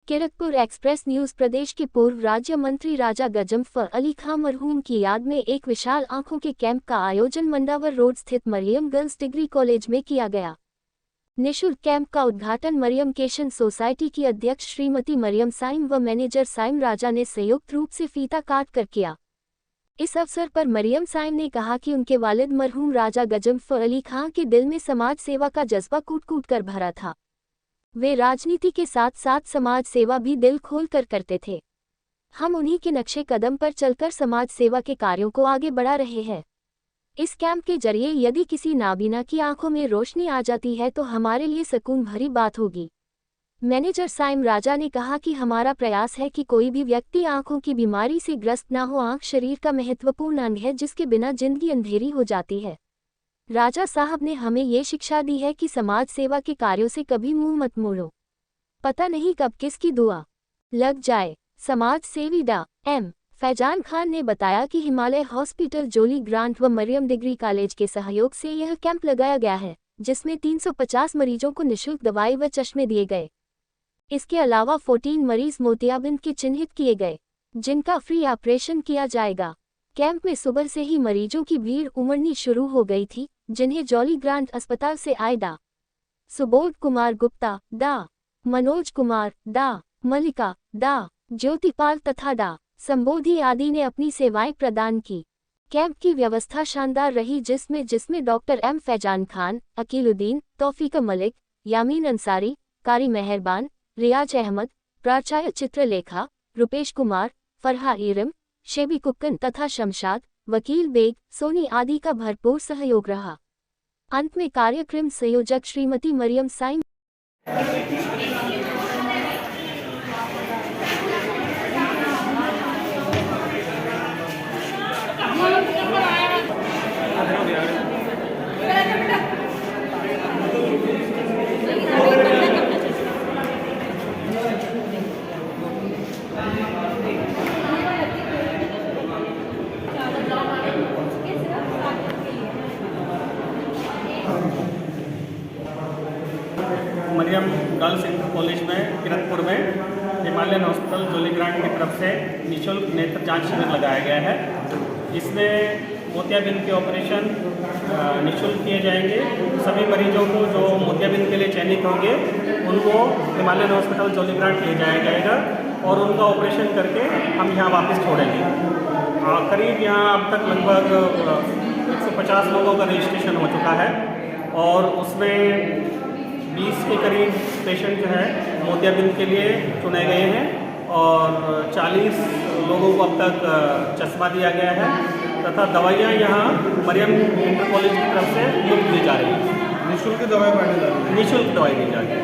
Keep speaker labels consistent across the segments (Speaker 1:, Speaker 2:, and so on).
Speaker 1: Kiratpur express news. प्रदेश के पूर्व राज्य मंत्री राजा गजम्फर अली खां मरहूम की याद में एक विशाल आंखों के कैंप का आयोजन मंडावर रोड स्थित मरियम गर्ल्स डिग्री कॉलेज में किया गया। निःशुल्क कैंप का उद्घाटन मरियम केशन सोसाइटी की अध्यक्ष श्रीमती मरियम साइम व मैनेजर साइम राजा ने संयुक्त रूप से फीता काट कर किया। इस अवसर पर मरियम साइम ने कहा कि उनके वालिद मरहूम राजा गजम्फर अली खां के दिल में समाज सेवा का जज्बा कूट कूट कर भरा था। वे राजनीति के साथ साथ समाज सेवा भी दिल खोल कर करते थे। हम उन्हीं के नक्शे कदम पर चलकर समाज सेवा के कार्यों को आगे बढ़ा रहे हैं। इस कैंप के जरिए यदि किसी नाबीना की आंखों में रोशनी आ जाती है तो हमारे लिए सुकून भरी बात होगी। मैनेजर साइम राजा ने कहा कि हमारा प्रयास है कि कोई भी व्यक्ति आंखों की बीमारी से ग्रस्त ना हो। आंख शरीर का महत्वपूर्ण अंग है जिसके बिना जिंदगी अंधेरी हो जाती है। राजा साहब ने हमें ये शिक्षा दी है कि समाज सेवा के कार्यों से कभी मुंह मत मोड़ो, पता नहीं कब किसकी दुआ लग जाए। समाज सेवी डा एम फैजान खान ने बताया कि हिमालय हॉस्पिटल जोली ग्रांट व मरियम डिग्री कॉलेज के सहयोग से यह कैंप लगाया गया है, जिसमें 350 मरीजों को निःशुल्क दवाई व चश्मे दिए गए। इसके अलावा 14 मरीज मोतियाबिंद के चिन्हित किए गए, जिनका फ्री ऑपरेशन किया जाएगा। कैंप में सुबह से ही मरीजों की भीड़ उमड़नी शुरू हो गई थी, जिन्हें जॉली ग्रांट अस्पताल से आए डा सुबोध कुमार गुप्ता, डा मनोज कुमार, डा मल्लिका, डा ज्योतिपाल तथा डा संबोधि आदि ने अपनी सेवाएं प्रदान की। कैंप की व्यवस्था शानदार रही, जिसमें डॉक्टर एम फैजान खान, अकीलुद्दीन, तौफीक मलिक, यामीन अंसारी, कारी मेहरबान, रियाज अहमद, प्राचार्य चित्रलेखा, रुपेश कुमार, फरहा इरम, शेबी कुक्कन तथा शमशाद, वकील बेग, सोनी आदि का भरपूर सहयोग रहा। अंत में कार्यक्रम संयोजक Shrimati Mariam Saim
Speaker 2: Mariam girls inter college में किरतपुर में हिमालयन हॉस्पिटल जोली ग्रांट की तरफ से निःशुल्क नेत्र जांच शिविर लगाया गया है। इसमें मोतियाबिंद के ऑपरेशन निःशुल्क किए जाएंगे। सभी मरीजों को जो मोतियाबिंद के लिए चयनित होंगे उनको हिमालयन हॉस्पिटल जोली ग्रांट ले जाया जाएगा और उनका ऑपरेशन करके हम यहाँ वापस छोड़ेंगे। करीब यहाँ अब तक लगभग 150 लोगों का रजिस्ट्रेशन हो चुका है और उसमें 20 के करीब पेशेंट जो है मोतियाबिंद के लिए चुने गए हैं और 40 लोगों को अब तक चश्मा दिया गया है तथा दवाइयाँ यहाँ मरियम इंटर कॉलेज की तरफ से मुफ्त दी जा रही है।
Speaker 3: निःशुल्क दवाई बांटी जा रही है?
Speaker 2: निःशुल्क दवाई दी जा रही है।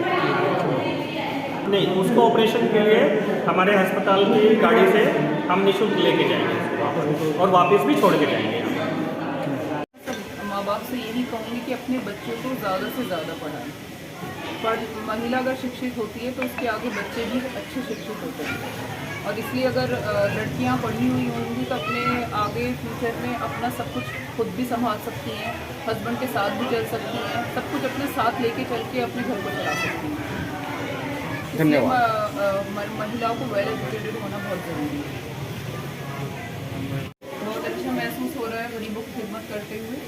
Speaker 2: नहीं, उसको ऑपरेशन के लिए हमारे अस्पताल की गाड़ी से हम निःशुल्क लेके जाएंगे और वापस भी छोड़ के जाएंगे।
Speaker 4: माँ बाप से यही कहूँगी कि अपने बच्चों को ज़्यादा से ज़्यादा पढ़ाएं। पर महिला अगर शिक्षित होती है तो उसके आगे बच्चे भी अच्छे शिक्षित होते हैं और इसलिए अगर लड़कियां पढ़ी हुई होंगी तो अपने आगे फ्यूचर में अपना सब कुछ खुद भी संभाल सकती हैं, हस्बैंड के साथ भी चल सकती हैं, सब कुछ अपने साथ लेके चल के अपने घर को चला सकती हैं। धन्यवाद। महिलाओं को वेल एजुकेटेड होना बहुत ज़रूरी है। बहुत अच्छा महसूस हो रहा है गरीबों की खिदमत करते हुए।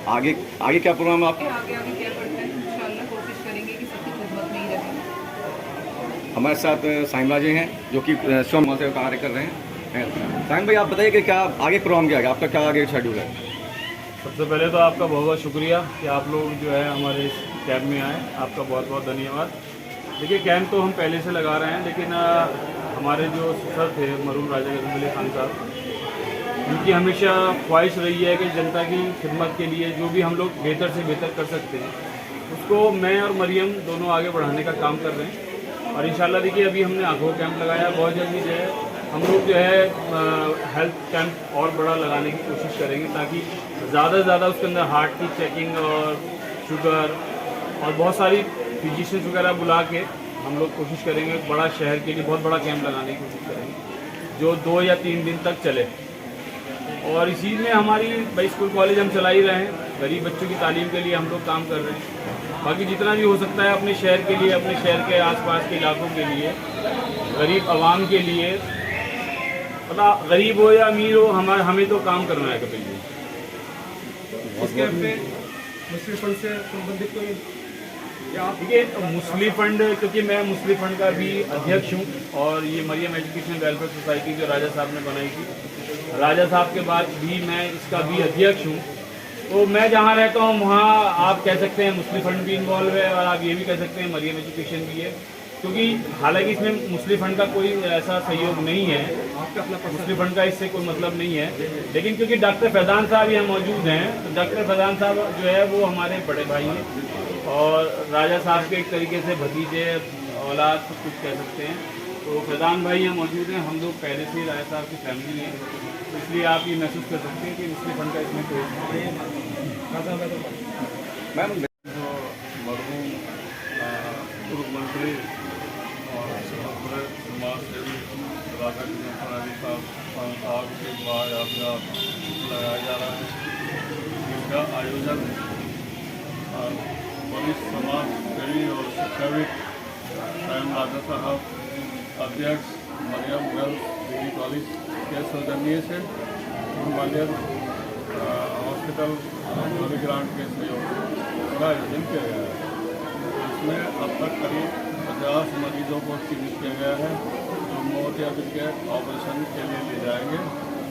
Speaker 3: आगे क्या प्रोग्राम है आपके?
Speaker 4: आगे क्या करते हैं, इंशाल्लाह कोशिश करेंगे कि सबकी खिदमत में ही रहें।
Speaker 3: हमारे साथ साइम राजे हैं जो कि स्वयं से कार्य कर रहे हैं। साइम भाई, आप बताइए कि क्या आगे प्रोग्राम क्या है, आपका क्या आगे शेड्यूल है?
Speaker 5: सबसे पहले तो आपका बहुत बहुत शुक्रिया कि आप लोग जो है हमारे इस कैंप में आए, आपका बहुत बहुत धन्यवाद। देखिए, कैंप तो हम पहले से लगा रहे हैं, लेकिन हमारे जो सर थे मरहूम राजा गजम्फर अली खान साहब, उनकी हमेशा ख्वाहिश रही है कि जनता की खिदमत के लिए जो भी हम लोग बेहतर से बेहतर कर सकते हैं उसको मैं और मरियम दोनों आगे बढ़ाने का काम कर रहे हैं। और इंशाल्लाह देखिए, अभी हमने आँखों कैंप लगाया, बहुत जल्दी जो है हम लोग जो है हेल्थ कैंप और बड़ा लगाने की कोशिश करेंगे ताकि ज़्यादा से ज़्यादा उसके अंदर हार्ट की चेकिंग और शुगर और बहुत सारी फिजिशियंस वगैरह बुला के हम लोग कोशिश करेंगे बड़ा शहर के लिए बहुत बड़ा कैंप लगाने की कोशिश करेंगे जो 2 या 3 दिन तक चले। और इसी में हमारी भाई स्कूल कॉलेज हम चला ही रहे हैं, गरीब बच्चों की तालीम के लिए हम लोग काम कर रहे हैं। बाकी जितना भी हो सकता है अपने शहर के लिए, अपने शहर के आसपास के इलाकों के लिए गरीब आवाम के लिए, पता गरीब हो या अमीर हो, हमें तो काम करना है कपिल जी।
Speaker 6: इस कैंप में मुस्लिम फंड से संबंधित कोई या आप
Speaker 5: देखिए मुस्लिम फंड, क्योंकि मैं मुस्लिम फंड का भी अध्यक्ष हूँ और ये मरियम एजुकेशन वेलफेयर सोसाइटी जो राजा साहब ने बनाई थी, राजा साहब के बाद भी मैं इसका भी अध्यक्ष हूँ। तो मैं जहाँ रहता हूँ वहाँ आप कह सकते हैं मुस्लिम फंड भी इन्वॉल्व है और आप ये भी कह सकते हैं मरियम एजुकेशन भी है, क्योंकि हालांकि इसमें मुस्लिम फंड का कोई ऐसा सहयोग नहीं है, मुस्लिम फंड का इससे कोई मतलब नहीं है, लेकिन क्योंकि डॉक्टर फैजान साहब यहाँ मौजूद हैं, तो डॉक्टर फैजान साहब जो है वो हमारे बड़े भाई हैं और राजा साहब के एक तरीके से भतीजे औलाद कुछ कह सकते हैं। तो फैजान भाई यहाँ मौजूद हैं, हम लोग पहले से राजा साहब की फैमिली हैं, तो इसलिए आप ये महसूस कर सकते हैं कि मुस्लिम फंड का इसमें कोई
Speaker 3: मैम
Speaker 5: जो मरहूम पूर्व मंत्री और पूरे समाज सेवी राजा साहब के बाद आपका लगाया जा रहा है। इसका आयोजन वरिष्ठ समाज सेवी और शिक्षाविद स्वयं राजा साहब अध्यक्ष मरियम गर्ल्स डिग्री कॉलेज के सौजन्य से ग्वालियर हॉस्पिटल जोली ग्रांट के सहयोग का आयोजन किया गया है। इसमें अब तक करीब 50 मरीजों को चिन्हित किया गया है जो मोतियाबिंद के ऑपरेशन के लिए ले जाएंगे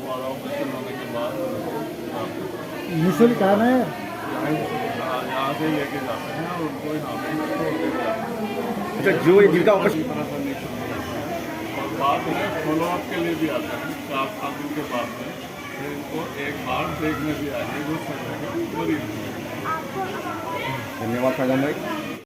Speaker 5: और ऑपरेशन होने के बाद
Speaker 6: निःशुल्क है ना
Speaker 5: यहाँ से लेके जाते हैं और उनको यहाँ पे छोड़ के जाते हैं।
Speaker 3: अच्छा, जो ये जिनका ऑपरेशन
Speaker 5: इसी तरह से निःशुल्क है और बाद में फॉलोअप के लिए भी आते हैं 4-5 दिन के बाद में, फिर इनको एक बार देखने भी आएंगे जो मरीज।
Speaker 3: धन्यवाद फैजान भाई।